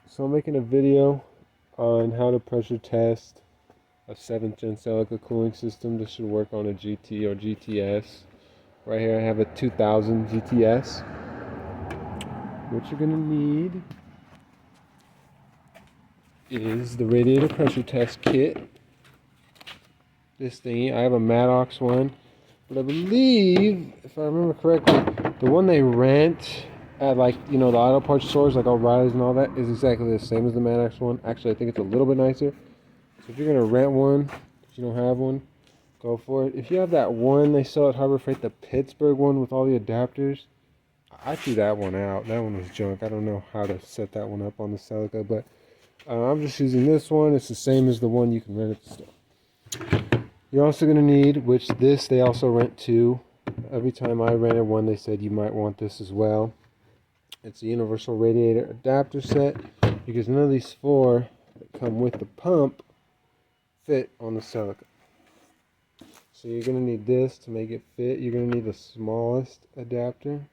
So I'm making a video on how to pressure test a 7th gen Celica cooling system. This should work on a GT or GTS. Right here I have a 2000 GTS. What you're gonna need is the radiator pressure test kit. This thingy, I have a Maddox one, but I believe, if I remember correctly, the one they rent at, like, you know, the auto parts stores, like O'Reilly's and all that, is exactly the same as the Maddox one. Actually, I think it's a little bit nicer. So if you're gonna rent one, if you don't have one, go for it. If you have that one they sell at Harbor Freight, the Pittsburgh one with all the adapters, I threw that one out. That one was junk. I don't know how to set that one up on the Celica, but I'm just using this one. It's the same as the one you can rent at the store. You're also going to need, which this they also rent too. Every time I rented one, they said you might want this as well. It's a universal radiator adapter set, because none of these four that come with the pump fit on the Celica. So you're going to need this to make it fit. You're going to need the smallest adapter.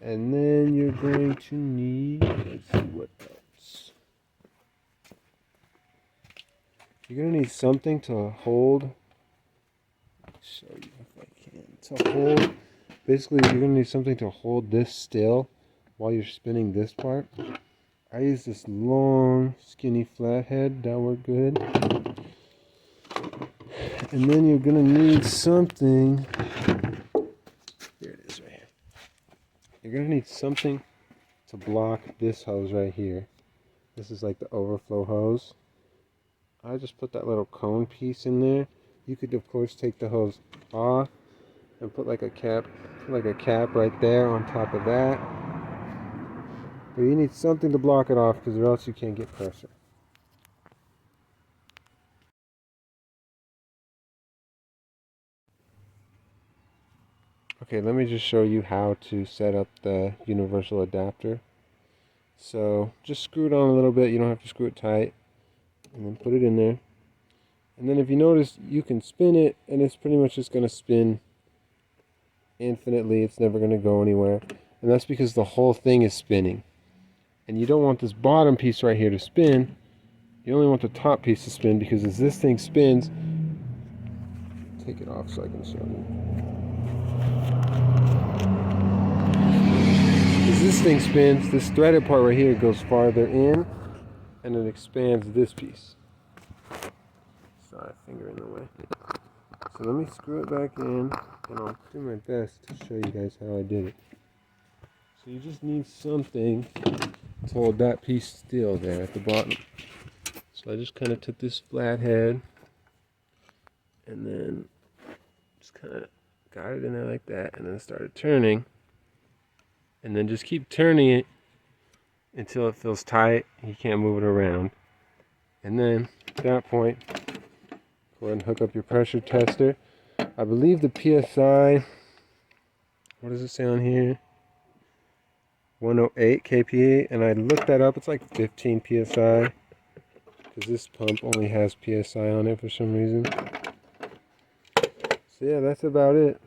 And then you're going to need, let's see what else. You're going to need something to hold. I'll show you if I can. To hold, basically you're going to need something to hold this still while you're spinning this part. I use this long, skinny flathead. That worked good. And then you're going to need something. Here it is right here. You're going to need something to block this hose right here. This is like the overflow hose. I just put that little cone piece in there. You could, of course, take the hose off and put like a cap right there on top of that. But you need something to block it off, because or else you can't get pressure. Okay, let me just show you how to set up the universal adapter. So just screw it on a little bit. You don't have to screw it tight. And then put it in there. And then if you notice, you can spin it, and it's pretty much just going to spin infinitely. It's never going to go anywhere. And that's because the whole thing is spinning. And you don't want this bottom piece right here to spin. You only want the top piece to spin, because as this thing spins, take it off so I can show you. As this thing spins, this threaded part right here goes farther in, and it expands this piece. Sorry, finger in the way. So let me screw it back in, and I'll do my best to show you guys how I did it. So you just need something to hold that piece still there at the bottom. So I just kind of took this flathead and then just kind of got it in there like that, and then started turning. And then just keep turning it until it feels tight. You can't move it around. And then at that point, go ahead and hook up your pressure tester. I believe the PSI, what does it say on here? 108 kPa, and I looked that up. It's like 15 PSI, because this pump only has PSI on it for some reason. So yeah, that's about it.